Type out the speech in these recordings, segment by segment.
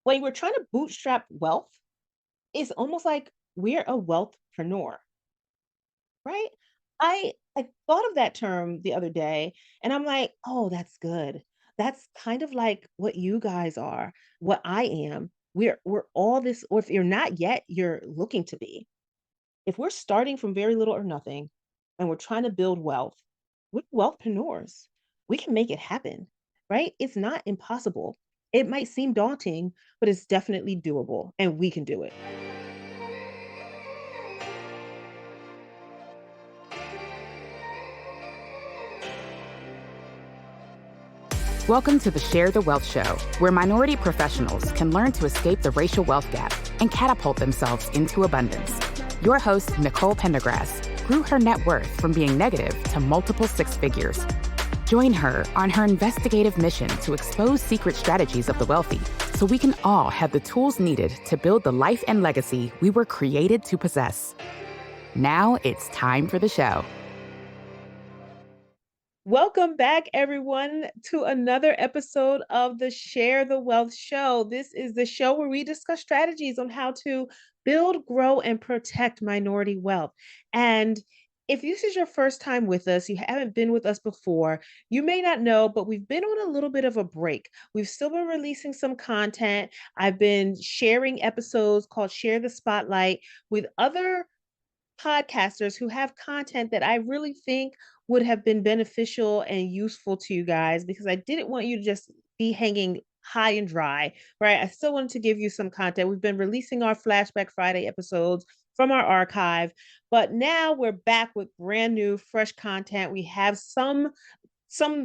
when we're trying to bootstrap wealth, it's almost like we're a wealthpreneur, right? I thought of that term the other day and I'm like, "Oh, that's good." That's kind of like what you guys are, what I am. We're all this, or if you're not yet, you're looking to be. If we're starting from very little or nothing and we're trying to build wealth, we're wealthpreneurs. We can make it happen, right? It's not impossible. It might seem daunting, but it's definitely doable and we can do it. Welcome to the Share the Wealth Show, where minority professionals can learn to escape the racial wealth gap and catapult themselves into abundance. Your host, Nicole Pendergrass, grew her net worth from being negative to multiple six figures. Join her on her investigative mission to expose secret strategies of the wealthy so we can all have the tools needed to build the life and legacy we were created to possess. Now it's time for the show. Welcome back, everyone, to another episode of the Share the Wealth Show. This is the show where we discuss strategies on how to build, grow, and protect minority wealth. And if this is your first time with us, you haven't been with us before, you may not know, but we've been on a little bit of a break. We've still been releasing some content. I've been sharing episodes called Share the Spotlight with other podcasters who have content that I really think would have been beneficial and useful to you guys, because I didn't want you to just be hanging high and dry, right? I still wanted to give you some content. We've been releasing our Flashback Friday episodes from our archive, but now we're back with brand new, fresh content. We have some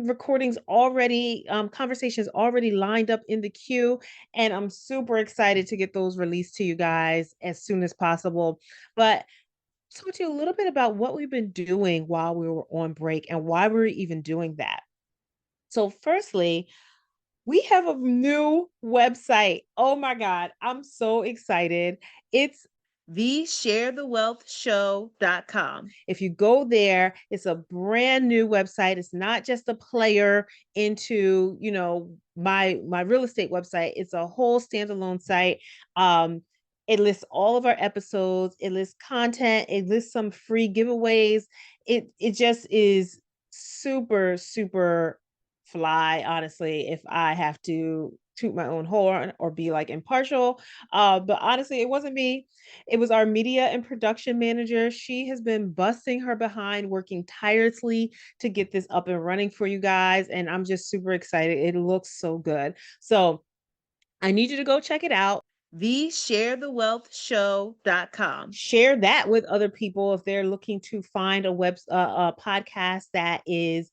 recordings already, conversations already lined up in the queue, and I'm super excited to get those released to you guys as soon as possible. But talk to you a little bit about what we've been doing while we were on break and why we're even doing that. So, firstly, we have a new website. Oh my God, I'm so excited. It's thesharethewealthshow.com. If you go there, it's a brand new website. It's not just a player into, my real estate website. It's a whole standalone site. It lists all of our episodes, it lists content, it lists some free giveaways. It just is super, super fly, honestly, if I have to toot my own horn or be like impartial. But honestly, it wasn't me. It was our media and production manager. She has been busting her behind, working tirelessly to get this up and running for you guys. And I'm just super excited. It looks so good. So I need you to go check it out. Thesharethewealthshow.com. Share that with other people if they're looking to find a podcast that is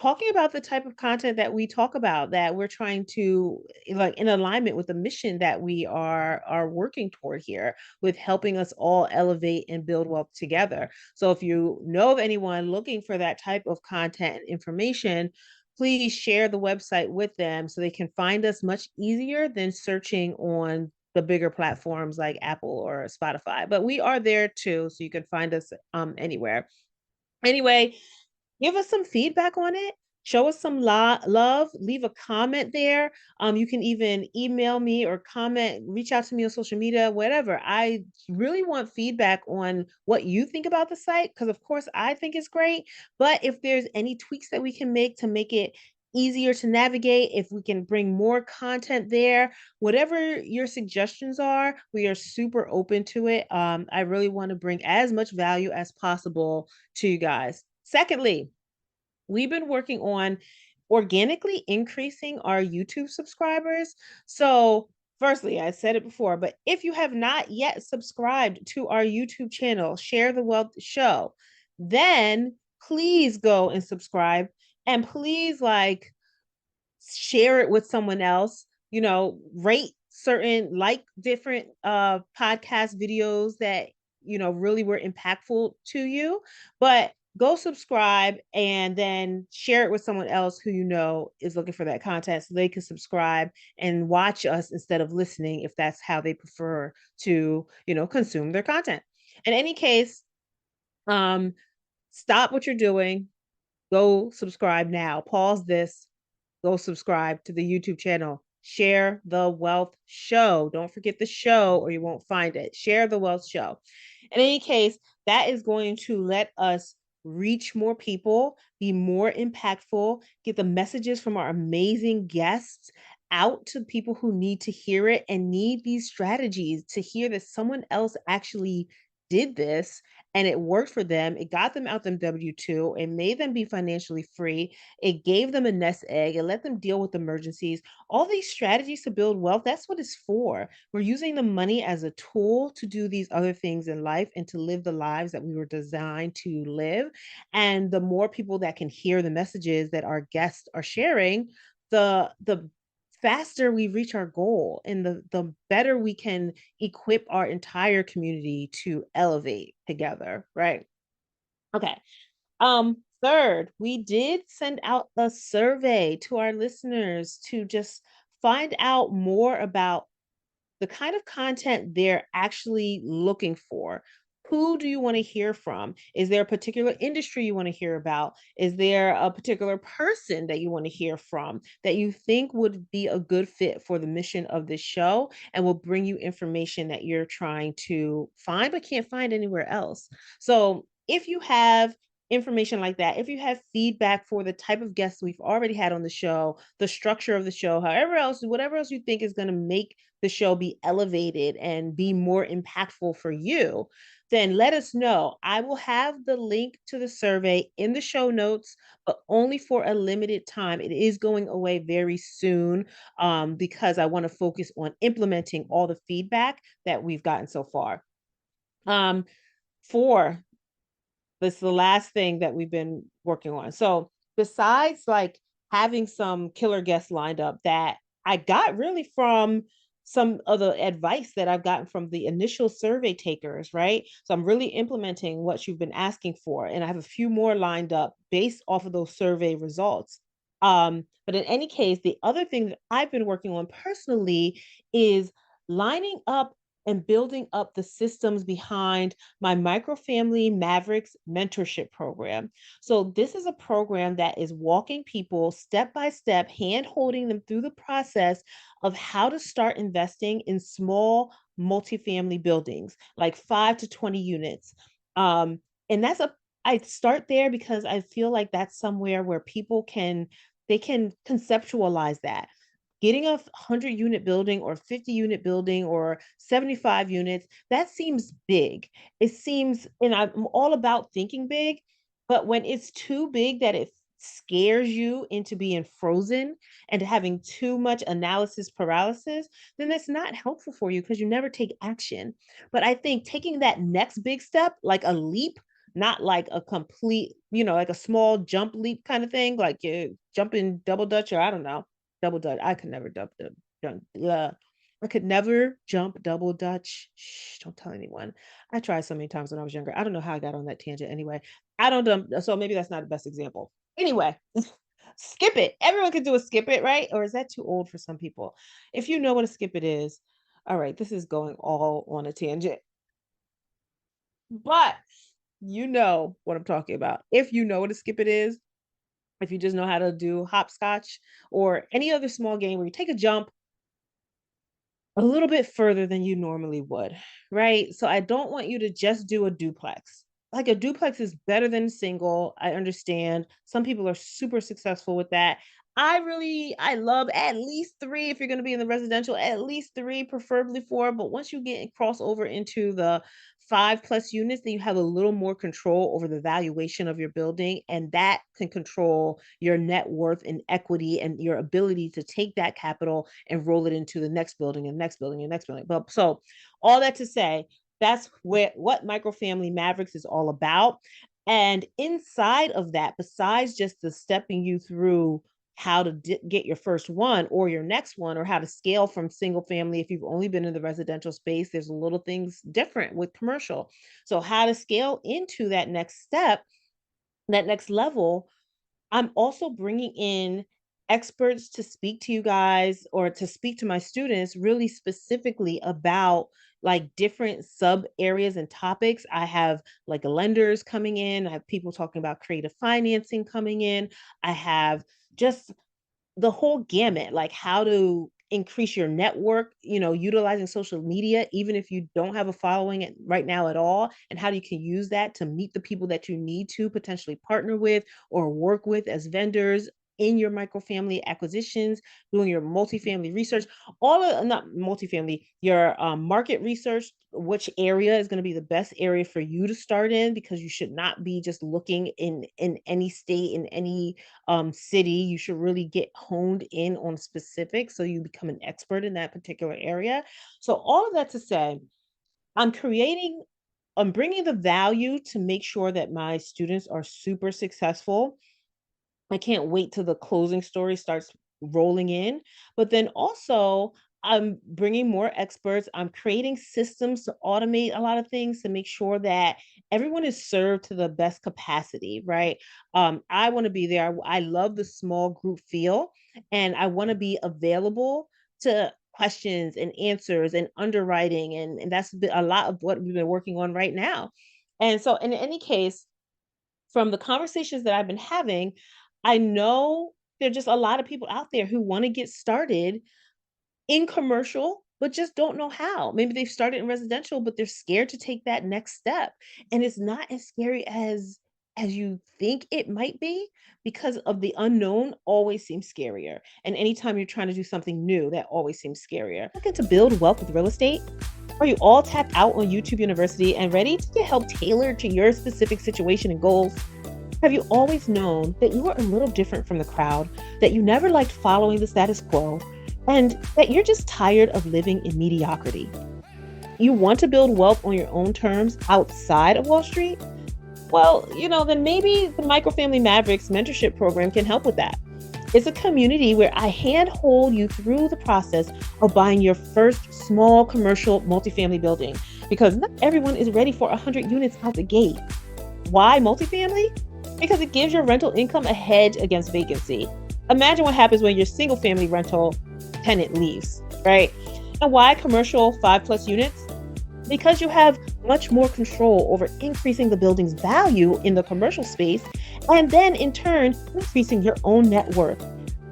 talking about the type of content that we talk about, that we're trying to, like, in alignment with the mission that we are working toward here, with helping us all elevate and build wealth together. So if you know of anyone looking for that type of content and information, please share the website with them so they can find us much easier than searching on the bigger platforms like Apple or Spotify. But we are there too, so you can find us anywhere. Anyway, give us some feedback on it. Show us some love. Leave a comment there. You can even email me or comment, reach out to me on social media, whatever. I really want feedback on what you think about the site, because, of course, I think it's great. But if there's any tweaks that we can make to make it easier to navigate, if we can bring more content there, whatever your suggestions are, we are super open to it. I really want to bring as much value as possible to you guys. Secondly, we've been working on organically increasing our YouTube subscribers. So, firstly, I said it before, but if you have not yet subscribed to our YouTube channel, Share the Wealth Show, then please go and subscribe, and please, like, share it with someone else, rate certain, like, different podcast videos that really were impactful to you. But go subscribe and then share it with someone else who is looking for that content, so they can subscribe and watch us instead of listening, if that's how they prefer to consume their content. In any case, um stop what you're doing, go subscribe now, pause this, go subscribe to the YouTube channel, Share the Wealth Show. Don't forget the show or you won't find it. Share the Wealth Show. In any case, that is going to let us reach more people, be more impactful, get the messages from our amazing guests out to people who need to hear it and need these strategies to hear that someone else actually did this and it worked for them. It got them out them W-2. It made them be financially free. It gave them a nest egg. It let them deal with emergencies. All these strategies to build wealth, that's what it's for. We're using the money as a tool to do these other things in life and to live the lives that we were designed to live. And the more people that can hear the messages that our guests are sharing, the faster we reach our goal and the better we can equip our entire community to elevate together, right? Okay. Third, we did send out a survey to our listeners to just find out more about the kind of content they're actually looking for. Who do you want to hear from? Is there a particular industry you want to hear about? Is there a particular person that you want to hear from that you think would be a good fit for the mission of this show and will bring you information that you're trying to find but can't find anywhere else? So, if you have information like that, if you have feedback for the type of guests we've already had on the show, the structure of the show, however else, whatever else you think is going to make the show be elevated and be more impactful for you, then let us know. I will have the link to the survey in the show notes, but only for a limited time. It is going away very soon because I want to focus on implementing all the feedback that we've gotten so far. Um, four, this is the last thing that we've been working on. So besides like having some killer guests lined up that I got really from some of the advice that I've gotten from the initial survey takers, right? So I'm really implementing what you've been asking for. And I have a few more lined up based off of those survey results. But in any case, the other thing that I've been working on personally is lining up and building up the systems behind my Microfamily Mavericks mentorship program. So, this is a program that is walking people step by step, hand holding them through the process of how to start investing in small multifamily buildings, like 5 to 20 units. And I start there because I feel like that's somewhere where people they can conceptualize that getting a 100 unit building or 50 unit building or 75 units, that seems big. It seems, and I'm all about thinking big, but when it's too big that it scares you into being frozen and having too much analysis paralysis, then that's not helpful for you because you never take action. But I think taking that next big step, like a leap, not like a complete, like a small jump leap kind of thing, like you jumping double dutch or I don't know double dutch. I could never I could never jump double dutch. Shh, don't tell anyone. I tried so many times when I was younger. I don't know how I got on that tangent anyway. I don't so maybe that's not the best example. Anyway, skip it. Everyone can do a skip it, right? Or is that too old for some people? If you know what a skip it is, all right, this is going all on a tangent. But you know what I'm talking about. If you know what a skip it is, if you just know how to do hopscotch or any other small game where you take a jump a little bit further than you normally would, right? So I don't want you to just do a duplex. Like a duplex is better than a single. I understand. Some people are super successful with that. I love at least three if you're going to be in the residential, at least three, preferably four. But once you get cross over into the 5+ units, then you have a little more control over the valuation of your building. And that can control your net worth and equity and your ability to take that capital and roll it into the next building and next building and next building. But so all that to say, that's what Microfamily Mavericks is all about. And inside of that, besides just the stepping you through how to get your first one or your next one, or how to scale from single family. If you've only been in the residential space, there's little things different with commercial. So, how to scale into that next step, that next level. I'm also bringing in experts to speak to you guys or to speak to my students really specifically about like different sub areas and topics. I have like lenders coming in, I have people talking about creative financing coming in. I have just the whole gamut, like how to increase your network, utilizing social media, even if you don't have a following right now at all, and how you can use that to meet the people that you need to potentially partner with or work with as vendors in your microfamily acquisitions, doing your multifamily research, all of not multifamily, your market research, which area is going to be the best area for you to start in, because you should not be just looking in any state, in any city. You should really get honed in on specifics so you become an expert in that particular area. So all of that to say, I'm creating I'm bringing the value to make sure that my students are super successful. I can't wait till the closing story starts rolling in. But then also, I'm bringing more experts. I'm creating systems to automate a lot of things to make sure that everyone is served to the best capacity, right? I want to be there. I love the small group feel, and I want to be available to questions and answers and underwriting. And that's a lot of what we've been working on right now. And so, in any case, from the conversations that I've been having, I know there are just a lot of people out there who wanna get started in commercial, but just don't know how. Maybe they've started in residential, but they're scared to take that next step, and it's not as scary as you think it might be, because of the unknown always seems scarier, and anytime you're trying to do something new, that always seems scarier. Looking to build wealth with real estate? Are you all tapped out on YouTube University and ready to get help tailored to your specific situation and goals? Have you always known that you are a little different from the crowd, that you never liked following the status quo, and that you're just tired of living in mediocrity? You want to build wealth on your own terms outside of Wall Street? Well, then maybe the Microfamily Mavericks mentorship program can help with that. It's a community where I handhold you through the process of buying your first small commercial multifamily building, because not everyone is ready for 100 units out the gate. Why multifamily? Because it gives your rental income a hedge against vacancy. Imagine what happens when your single family rental tenant leaves, right? And why commercial 5+ units? Because you have much more control over increasing the building's value in the commercial space, and then in turn, increasing your own net worth.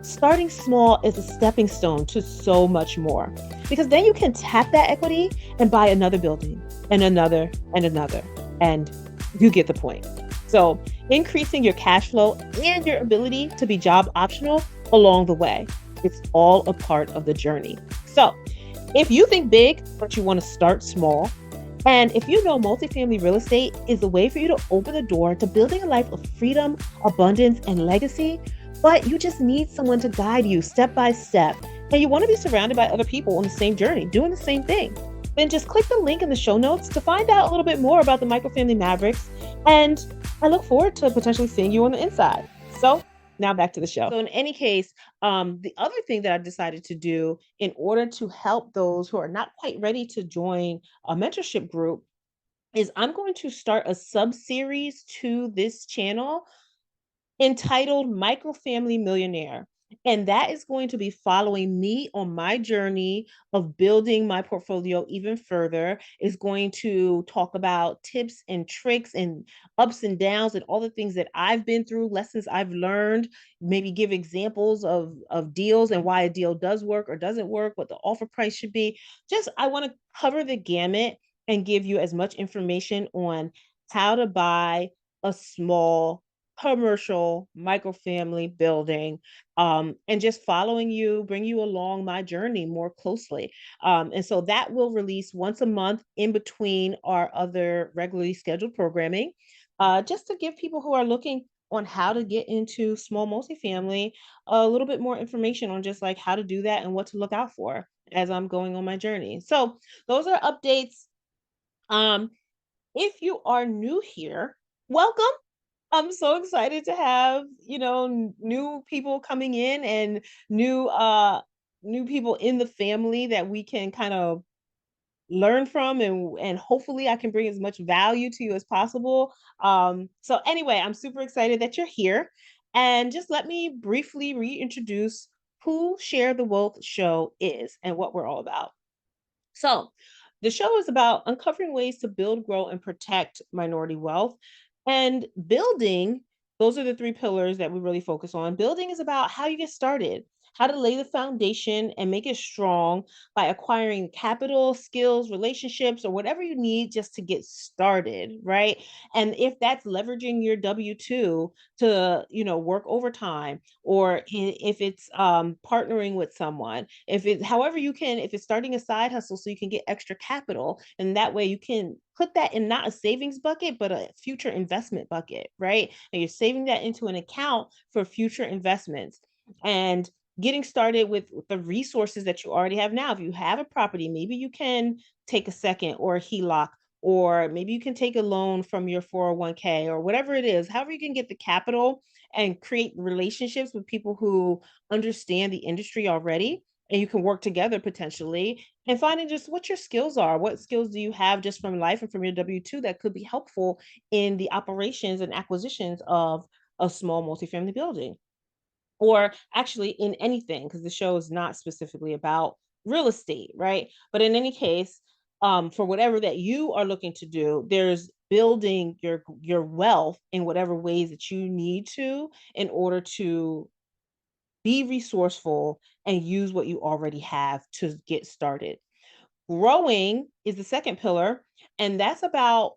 Starting small is a stepping stone to so much more, because then you can tap that equity and buy another building and another and another, and you get the point. So increasing your cash flow and your ability to be job optional along the way. It's all a part of the journey. So if you think big, but you want to start small, and if you know multifamily real estate is a way for you to open the door to building a life of freedom, abundance, and legacy, but you just need someone to guide you step by step, and you want to be surrounded by other people on the same journey, doing the same thing, then just click the link in the show notes to find out a little bit more about the Microfamily Mavericks. And I look forward to potentially seeing you on the inside. So now back to the show. So in any case, the other thing that I decided to do in order to help those who are not quite ready to join a mentorship group is I'm going to start a sub-series to this channel entitled Microfamily Millionaire. And that is going to be following me on my journey of building my portfolio even further. Is going to talk about tips and tricks and ups and downs and all the things that I've been through, lessons I've learned, maybe give examples of deals and why a deal does work or doesn't work, what the offer price should be. Just I want to cover the gamut and give you as much information on how to buy a small commercial microfamily building, and just following you, bring you along my journey more closely. And so that will release once a month in between our other regularly scheduled programming, just to give people who are looking on how to get into small multifamily a little bit more information on just like how to do that and what to look out for as I'm going on my journey. So those are updates. Um, if you are new here, welcome. I'm so excited to have, new people coming in and new people in the family that we can kind of learn from, and hopefully I can bring as much value to you as possible. So anyway, I'm super excited that you're here, and just let me briefly reintroduce who Share the Wealth Show is and what we're all about. So, the show is about uncovering ways to build, grow, and protect minority wealth. And building, those are the three pillars that we really focus on. Building is about how you get started, how to lay the foundation and make it strong by acquiring capital, skills, relationships, or whatever you need just to get started, right? And if that's leveraging your W-2 to, work overtime, or if it's partnering with someone, if it's however you can, if it's starting a side hustle so you can get extra capital, and that way you can put that in not a savings bucket, but a future investment bucket, right? And you're saving that into an account for future investments. And getting started with the resources that you already have now. If you have a property, maybe you can take a second or a HELOC, or maybe you can take a loan from your 401k or whatever it is. However, you can get the capital and create relationships with people who understand the industry already. And you can work together potentially and finding just what your skills are. What skills do you have just from life and from your W-2 that could be helpful in the operations and acquisitions of a small multifamily building? Or actually in anything, because the show is not specifically about real estate, right? But in any case, for whatever that you are looking to do, there's building your wealth in whatever ways that you need to in order to be resourceful and use what you already have to get started. Growing is the second pillar, and that's about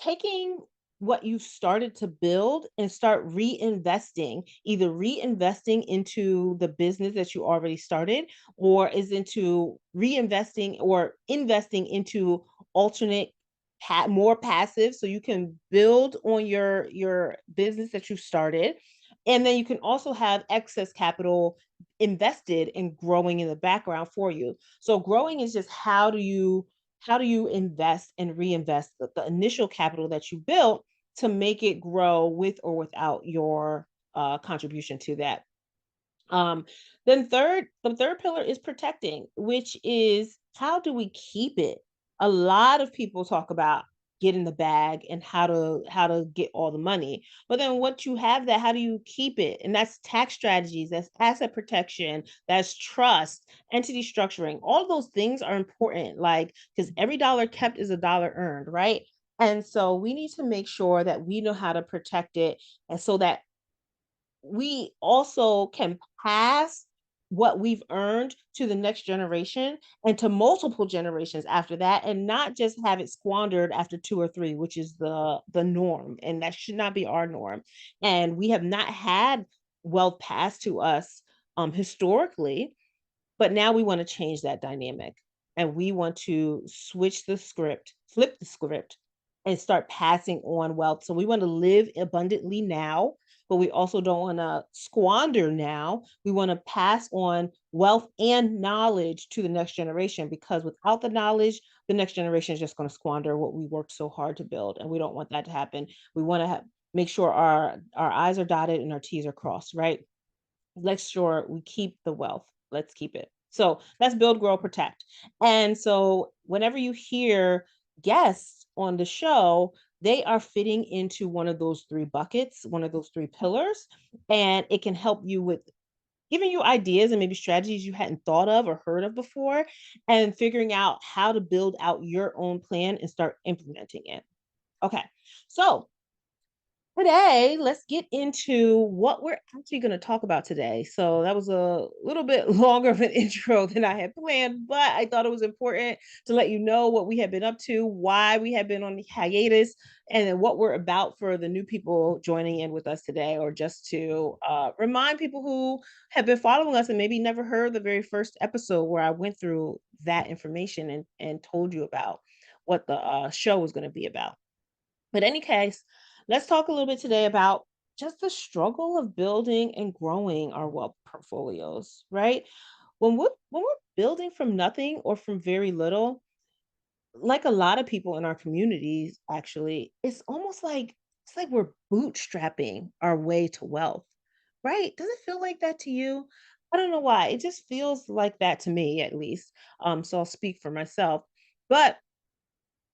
taking what you started to build and start reinvesting, either reinvesting into the business that you already started, or is into reinvesting or investing into alternate more passive, so you can build on your business that you started. And then you can also have excess capital invested in growing in the background for you. So growing is just how do you invest and reinvest the initial capital that you built to make it grow with or without your contribution to that. Um, then the third pillar is protecting, which is how do we keep it? A lot of people talk about getting the bag and how to get all the money. But then once you have that, how do you keep it? And that's tax strategies, that's asset protection, that's trust, entity structuring. All of those things are important, like because every dollar kept is a dollar earned, right? And so we need to make sure that we know how to protect it, and so that we also can pass what we've earned to the next generation and to multiple generations after that, and not just have it squandered after 2 or 3, which is the norm, and that should not be our norm. And we have not had wealth passed to us historically, but now we wanna change that dynamic, and we want to switch the script, flip the script, and start passing on wealth. So we wanna live abundantly now, but we also don't wanna squander now. We wanna pass on wealth and knowledge to the next generation, because without the knowledge, the next generation is just gonna squander what we worked so hard to build, and we don't want that to happen. We wanna make sure our I's are dotted and our T's are crossed, right? Let's sure we keep the wealth. Let's keep it. So that's build, grow, protect. And so whenever you hear guests on the show, they are fitting into one of those three buckets, one of those three pillars, and it can help you with giving you ideas and maybe strategies you hadn't thought of or heard of before, and figuring out how to build out your own plan and start implementing it. Okay. So today, let's get into what we're actually going to talk about today. So, that was a little bit longer of an intro than I had planned, but I thought it was important to let you know what we have been up to, why we have been on the hiatus, and then what we're about for the new people joining in with us today, or just to remind people who have been following us and maybe never heard the very first episode where I went through that information and told you about what the show was going to be about. But any case, let's talk a little bit today about just the struggle of building and growing our wealth portfolios, right? When we're building from nothing or from very little, like a lot of people in our communities, actually, it's like we're bootstrapping our way to wealth, right? Does it feel like that to you? I don't know why. It just feels like that to me, at least. So I'll speak for myself. But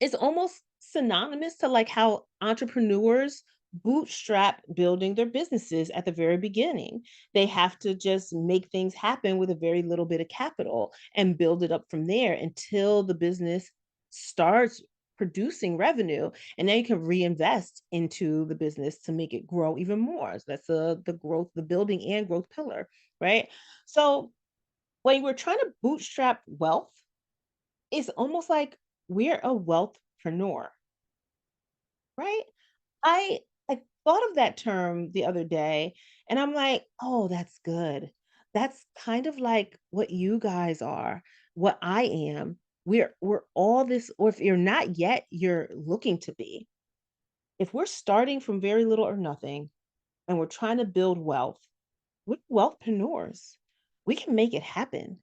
it's almost synonymous to like how entrepreneurs bootstrap building their businesses at the very beginning. They have to just make things happen with a very little bit of capital and build it up from there until the business starts producing revenue, and then you can reinvest into the business to make it grow even more. So that's the growth, the building and growth pillar, right? So when we're trying to bootstrap wealth, it's almost like we're a wealthpreneur, right? I I thought of that term the other day and I'm like, "Oh, that's good." That's kind of like what you guys are, what I am. We're all this, or if you're not yet, you're looking to be. If we're starting from very little or nothing and we're trying to build wealth, we're wealthpreneurs. We can make it happen,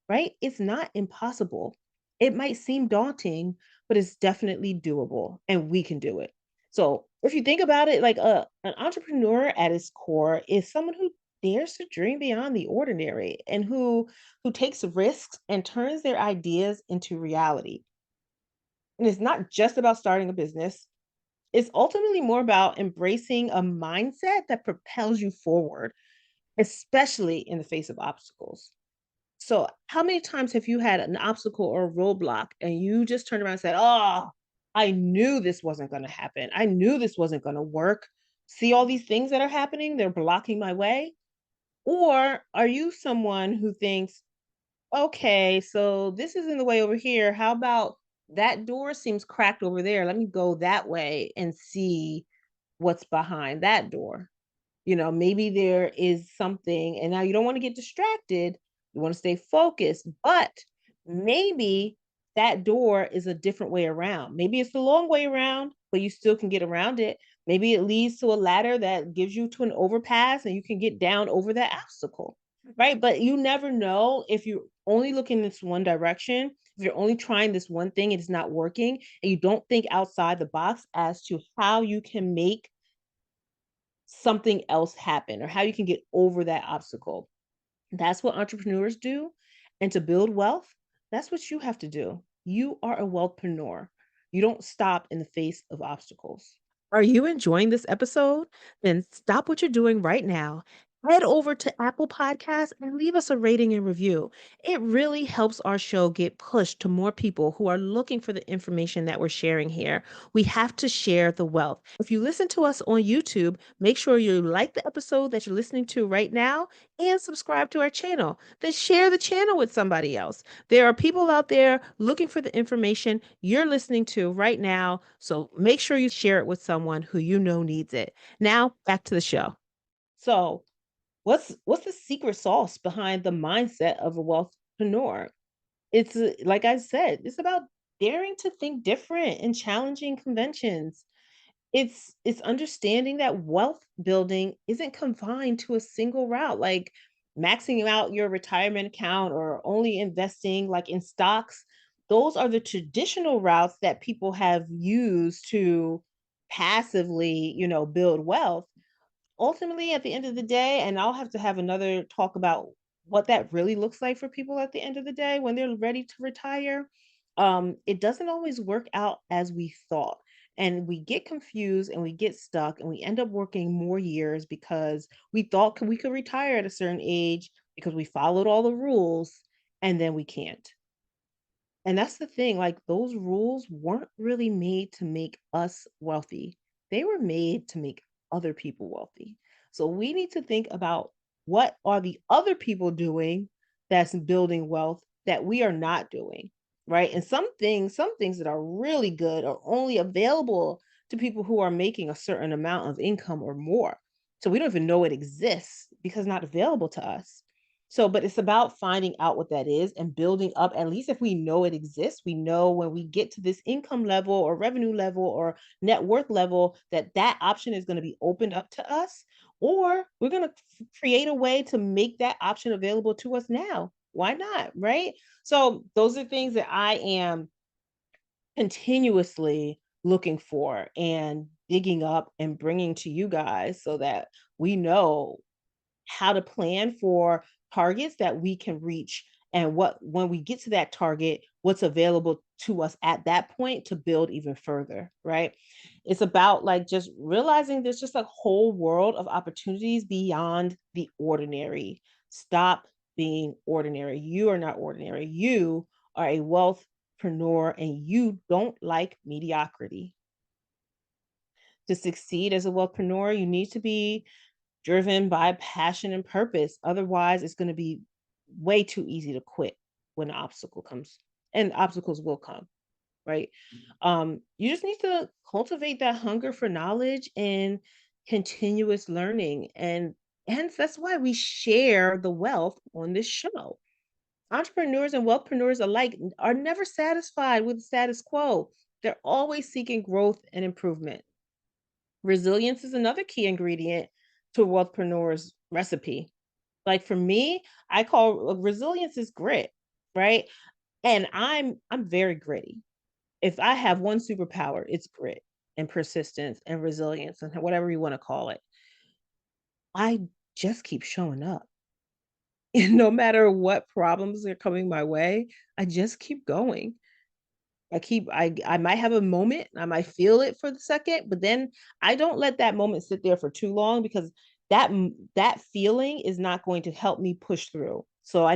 right? It's not impossible. It might seem daunting, but it's definitely doable and we can do it. So if you think about it, like an entrepreneur at its core is someone who dares to dream beyond the ordinary and who takes risks and turns their ideas into reality. And it's not just about starting a business. It's ultimately more about embracing a mindset that propels you forward, especially in the face of obstacles. So, how many times have you had an obstacle or a roadblock and you just turned around and said, "Oh, I knew this wasn't going to happen. I knew this wasn't going to work. See all these things that are happening? They're blocking my way." Or are you someone who thinks, "Okay, so this is in the way over here. How about that door seems cracked over there? Let me go that way and see what's behind that door." Maybe there is something, and now you don't want to get distracted. You want to stay focused, but maybe that door is a different way around. Maybe it's the long way around, but you still can get around it. Maybe it leads to a ladder that gives you to an overpass and you can get down over that obstacle, right? But you never know if you're only looking this one direction, if you're only trying this one thing and it's not working, and you don't think outside the box as to how you can make something else happen or how you can get over that obstacle. That's what entrepreneurs do. And to build wealth, that's what you have to do. You are a wealthpreneur. You don't stop in the face of obstacles. Are you enjoying this episode? Then stop what you're doing right now. Head over to Apple Podcasts and leave us a rating and review. It really helps our show get pushed to more people who are looking for the information that we're sharing here. We have to share the wealth. If you listen to us on YouTube, make sure you like the episode that you're listening to right now and subscribe to our channel. Then share the channel with somebody else. There are people out there looking for the information you're listening to right now. So make sure you share it with someone who you know needs it. Now, back to the show. So, what's the secret sauce behind the mindset of a wealthpreneur? It's like I said, it's about daring to think different and challenging conventions. It's understanding that wealth building isn't confined to a single route, like maxing out your retirement account or only investing like in stocks. Those are the traditional routes that people have used to passively, build wealth. Ultimately, at the end of the day, and I'll have to have another talk about what that really looks like for people at the end of the day when they're ready to retire. It doesn't always work out as we thought. And we get confused and we get stuck and we end up working more years because we thought we could retire at a certain age because we followed all the rules and then we can't. And that's the thing, like, those rules weren't really made to make us wealthy. They were made to make other people wealthy. So we need to think about what are the other people doing that's building wealth that we are not doing, right? And some things that are really good are only available to people who are making a certain amount of income or more. So we don't even know it exists because it's not available to us. So, but it's about finding out what that is and building up. At least if we know it exists, we know when we get to this income level or revenue level or net worth level that that option is going to be opened up to us, or we're going to create a way to make that option available to us now. Why not? Right. So, those are things that I am continuously looking for and digging up and bringing to you guys so that we know how to plan for targets that we can reach and what when we get to that target what's available to us at that point to build even further, right? It's about like just realizing there's just a whole world of opportunities beyond the ordinary. Stop being ordinary. You are not ordinary. You are a wealth wealthpreneur and you don't like mediocrity. To succeed as a wealthpreneur, you need to be driven by passion and purpose. Otherwise, it's going to be way too easy to quit when an obstacle comes, and obstacles will come, right? You just need to cultivate that hunger for knowledge and continuous learning. And hence, that's why we share the wealth on this show. Entrepreneurs and wealthpreneurs alike are never satisfied with the status quo. They're always seeking growth and improvement. Resilience is another key ingredient to a wealthpreneur's recipe. Like for me, I call resilience is grit, right? And I'm very gritty. If I have one superpower, it's grit and persistence and resilience and whatever you want to call it. I just keep showing up. And no matter what problems are coming my way, I just keep going. I might have a moment, I might feel it for the second, but then I don't let that moment sit there for too long because that feeling is not going to help me push through. So I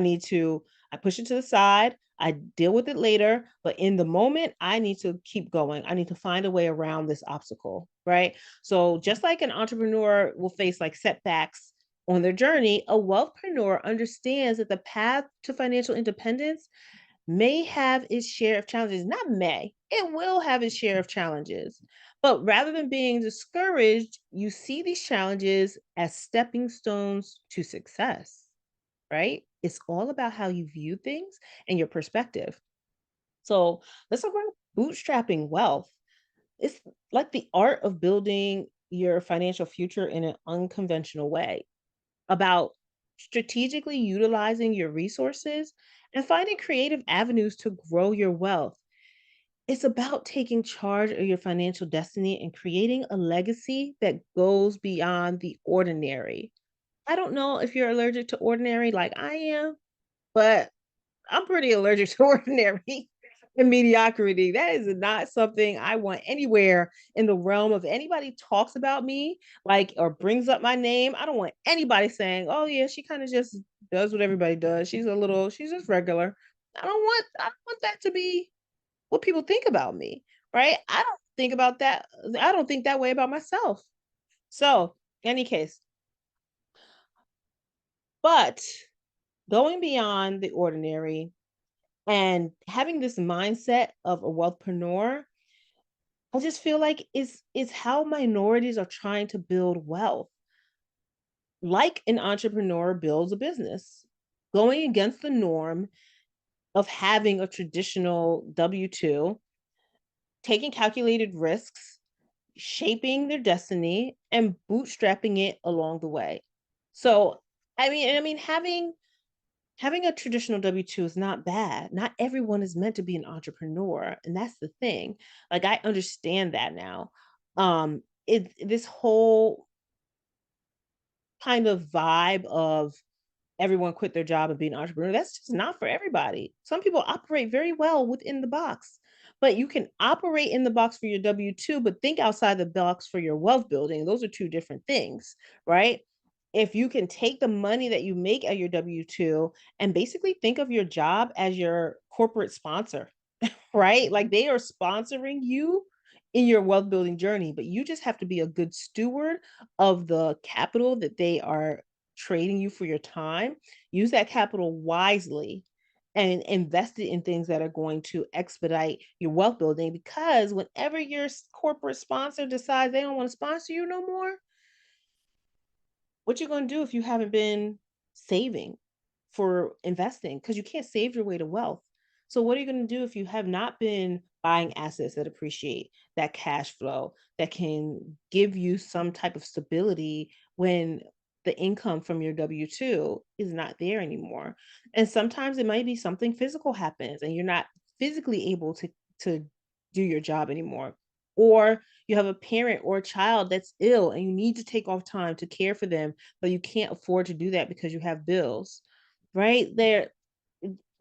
push it to the side, I deal with it later, but in the moment I need to keep going. I need to find a way around this obstacle, right? So just like an entrepreneur will face like setbacks on their journey, a wealthpreneur understands that the path to financial independence may have its share of challenges. Not may, it will have its share of challenges. But rather than being discouraged, you see these challenges as stepping stones to success, right? It's all about how you view things and your perspective. So let's talk about bootstrapping wealth. It's like the art of building your financial future in an unconventional way, about strategically utilizing your resources and finding creative avenues to grow your wealth. It's about taking charge of your financial destiny and creating a legacy that goes beyond the ordinary. I don't know if you're allergic to ordinary like I am, but I'm pretty allergic to ordinary and mediocrity. That is not something I want anywhere in the realm of anybody talks about me, like, or brings up my name. I don't want anybody saying, oh, yeah, she kind of just does what everybody does. She's just regular. I don't want that to be what people think about me, right? I don't think about that. I don't think that way about myself. So, in any case, but going beyond the ordinary and having this mindset of a wealthpreneur, I just feel like is how minorities are trying to build wealth. Like an entrepreneur builds a business, going against the norm of having a traditional W-2, taking calculated risks, shaping their destiny, and bootstrapping it along the way. So, I mean, having a traditional W-2 is not bad. Not everyone is meant to be an entrepreneur, and that's the thing. Like, I understand that now. This whole kind of vibe of everyone quit their job and be an entrepreneur, that's just not for everybody. Some people operate very well within the box, but you can operate in the box for your W-2, but think outside the box for your wealth building. Those are two different things, right? If you can take the money that you make at your W-2 and basically think of your job as your corporate sponsor, right? Like they are sponsoring you in your wealth building journey, but you just have to be a good steward of the capital that they are trading you for your time. Use that capital wisely and invest it in things that are going to expedite your wealth building, because whenever your corporate sponsor decides they don't want to sponsor you no more, what you going to do if you haven't been saving for investing? Because you can't save your way to wealth. So what are you going to do if you have not been buying assets that appreciate, that cash flow that can give you some type of stability when the income from your W-2 is not there anymore? And sometimes it might be something physical happens and you're not physically able to do your job anymore. Or you have a parent or a child that's ill and you need to take off time to care for them, but you can't afford to do that because you have bills, right?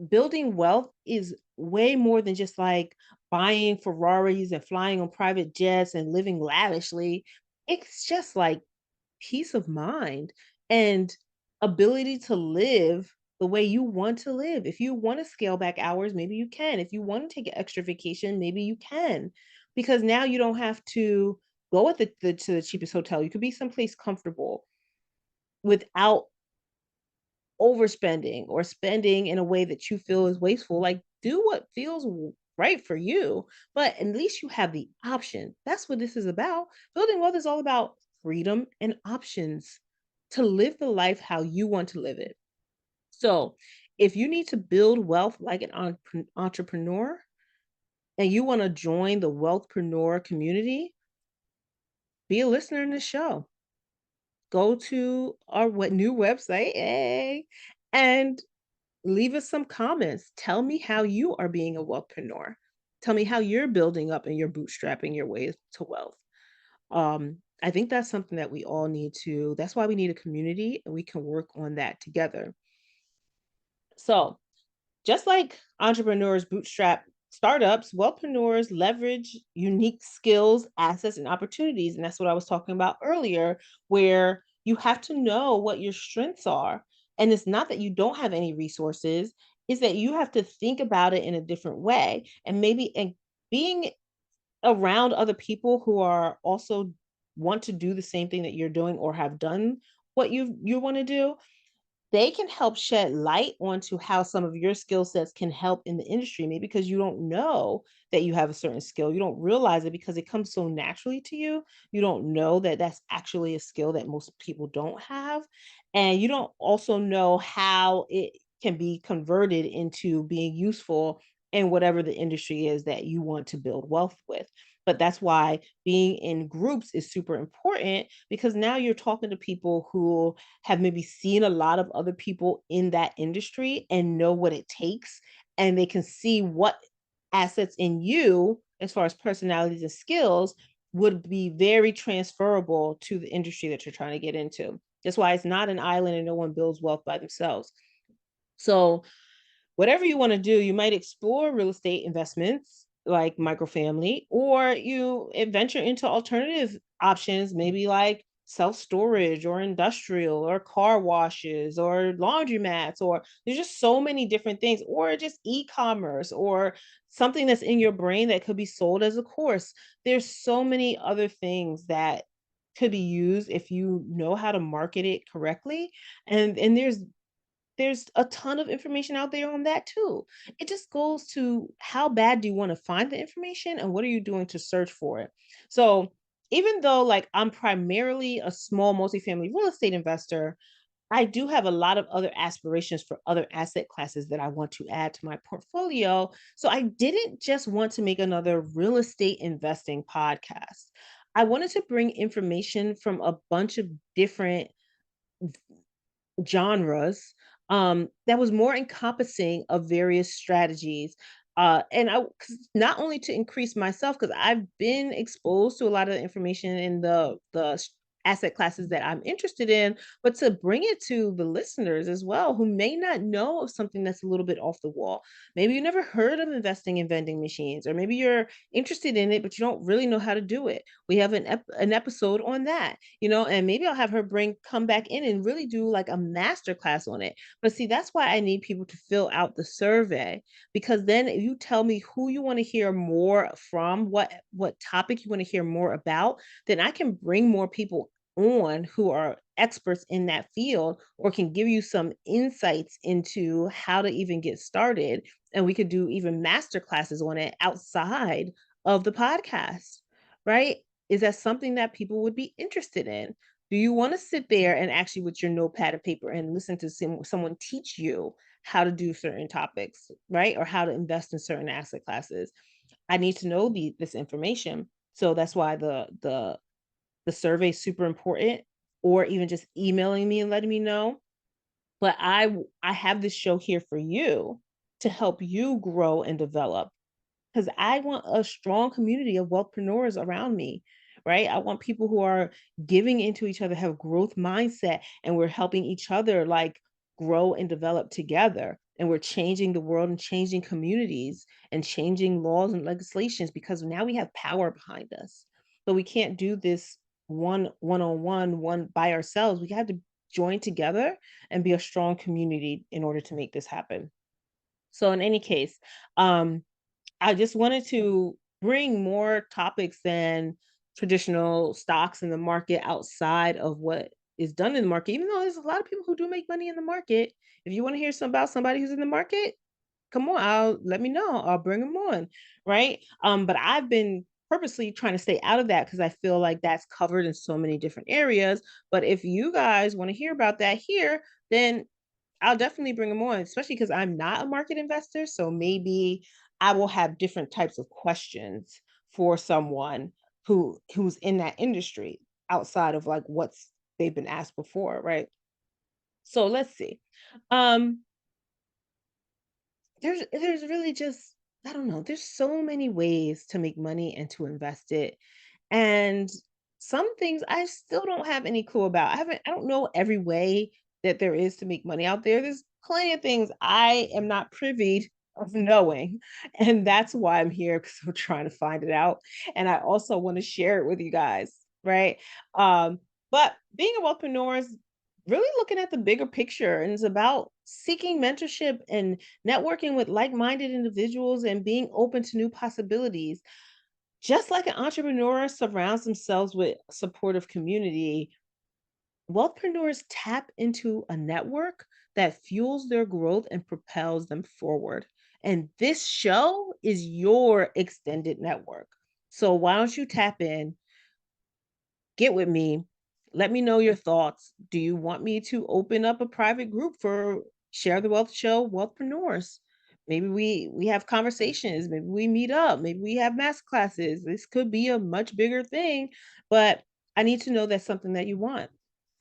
Building wealth is way more than just like buying Ferraris and flying on private jets and living lavishly. It's just like peace of mind and ability to live the way you want to live. If you want to scale back hours, maybe you can. If you want to take an extra vacation, maybe you can. Because now you don't have to go at the to the cheapest hotel. You could be someplace comfortable without overspending or spending in a way that you feel is wasteful. Like, do what feels right for you, but at least you have the option. That's what this is about. Building wealth is all about freedom and options to live the life how you want to live it. So, if you need to build wealth like an entrepreneur and you want to join the wealthpreneur community, be a listener in the show. Go to our new website, and leave us some comments. Tell me how you are being a wealthpreneur. Tell me how you're building up and you're bootstrapping your way to wealth. I think that's something that we all need to, that's why we need a community and we can work on that together. So, just like entrepreneurs bootstrap startups, wealthpreneurs leverage unique skills, assets, and opportunities. And that's what I was talking about earlier, where you have to know what your strengths are. And it's not that you don't have any resources, is that you have to think about it in a different way. And maybe and being around other people who are also want to do the same thing that you're doing or have done what you want to do, they can help shed light onto how some of your skill sets can help in the industry. Maybe because you don't know that you have a certain skill. You don't realize it because it comes so naturally to you. You don't know that that's actually a skill that most people don't have. And you don't also know how it can be converted into being useful in whatever the industry is that you want to build wealth with. But that's why being in groups is super important, because now you're talking to people who have maybe seen a lot of other people in that industry and know what it takes, and they can see what assets in you as far as personalities and skills would be very transferable to the industry that you're trying to get into. That's why it's not an island and no one builds wealth by themselves. So whatever you want to do, you might explore real estate investments like microfamily, or you venture into alternative options, maybe like self storage or industrial or car washes or laundromats, or there's just so many different things, or just e commerce or something that's in your brain that could be sold as a course. There's so many other things that could be used if you know how to market it correctly. And there's a ton of information out there on that too. It just goes to how bad do you want to find the information and what are you doing to search for it. So even though like I'm primarily a small multifamily real estate investor, I do have a lot of other aspirations for other asset classes that I want to add to my portfolio. So I didn't just want to make another real estate investing podcast. I wanted to bring information from a bunch of different genres, that was more encompassing of various strategies. And I 'cause not only to increase myself, because I've been exposed to a lot of the information in the asset classes that I'm interested in, but to bring it to the listeners as well who may not know of something that's a little bit off the wall. Maybe you never heard of investing in vending machines, or maybe you're interested in it, but you don't really know how to do it. We have an episode on that, and maybe I'll have her come back in and really do like a master class on it. But see, that's why I need people to fill out the survey, because then if you tell me who you want to hear more from, what topic you want to hear more about, then I can bring more people on who are experts in that field or can give you some insights into how to even get started, and we could do even master classes on it outside of the podcast, right? Is that something that people would be interested in? Do you want to sit there and actually with your notepad and paper and listen to someone teach you how to do certain topics, right? Or how to invest in certain asset classes? I need to know this information. So that's why the survey is super important, or even just emailing me and letting me know. But I have this show here for you to help you grow and develop, because I want a strong community of wealthpreneurs around me, right? I want people who are giving into each other, have growth mindset, and we're helping each other like grow and develop together. And we're changing the world and changing communities and changing laws and legislations, because now we have power behind us. But we can't do this one on one by ourselves. We have to join together and be a strong community in order to make this happen. So in any case, I just wanted to bring more topics than traditional stocks in the market outside of what is done in the market, even though there's a lot of people who do make money in the market. If you want to hear some about somebody who's in the market, come on, let me know. I'll bring them on, right? But I've been purposely trying to stay out of that because I feel like that's covered in so many different areas. But if you guys want to hear about that here, then I'll definitely bring them on, especially because I'm not a market investor. So maybe I will have different types of questions for someone who's in that industry outside of like what's they've been asked before, right? So let's see. Um, there's really just, I don't know, there's so many ways to make money and to invest it. And some things I still don't have any clue about. I don't know every way that there is to make money out there. There's plenty of things I am not privy of knowing. And that's why I'm here, because I'm trying to find it out. And I also want to share it with you guys, right? But being a wealthpreneur is really looking at the bigger picture, and it's about seeking mentorship and networking with like-minded individuals and being open to new possibilities. Just like an entrepreneur surrounds themselves with a supportive community, wealthpreneurs tap into a network that fuels their growth and propels them forward. And this show is your extended network. So why don't you tap in, get with me. Let me know your thoughts. Do you want me to open up a private group for Share the Wealth Show Wealthpreneurs? Maybe we have conversations, maybe we meet up, maybe we have master classes. This could be a much bigger thing, but I need to know that's something that you want.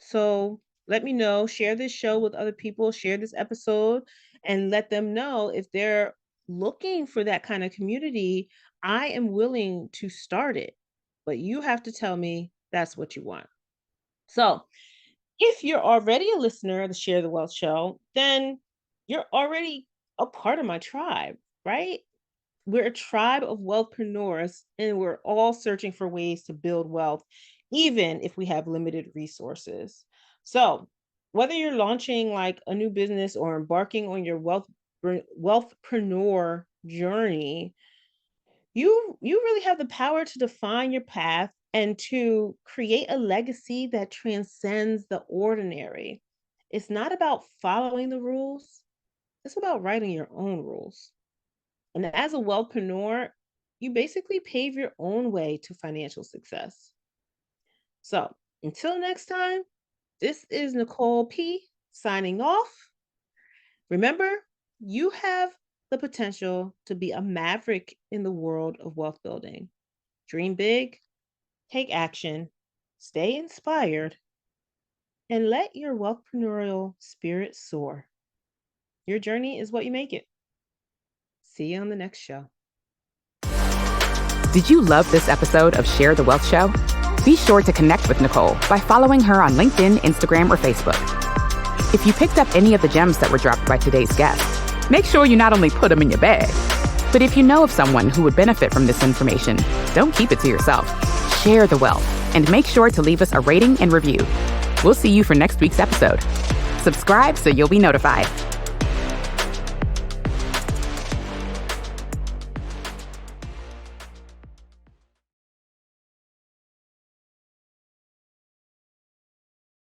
So let me know, share this show with other people, share this episode, and let them know if they're looking for that kind of community. I am willing to start it, but you have to tell me that's what you want. So, if you're already a listener of the Share the Wealth Show, then you're already a part of my tribe, right? We're a tribe of wealthpreneurs, and we're all searching for ways to build wealth, even if we have limited resources. So, whether you're launching like a new business or embarking on your wealthpreneur journey, you really have the power to define your path and to create a legacy that transcends the ordinary. It's not about following the rules, it's about writing your own rules. And as a wealthpreneur, you basically pave your own way to financial success. So until next time, this is Nicole P signing off. Remember, you have the potential to be a maverick in the world of wealth building. Dream big, take action, stay inspired, and let your wealthpreneurial spirit soar. Your journey is what you make it. See you on the next show. Did you love this episode of Share the Wealth Show? Be sure to connect with Nicole by following her on LinkedIn, Instagram, or Facebook. If you picked up any of the gems that were dropped by today's guest, make sure you not only put them in your bag, but if you know of someone who would benefit from this information, don't keep it to yourself. Share the wealth and make sure to leave us a rating and review. We'll see you for next week's episode. Subscribe so you'll be notified.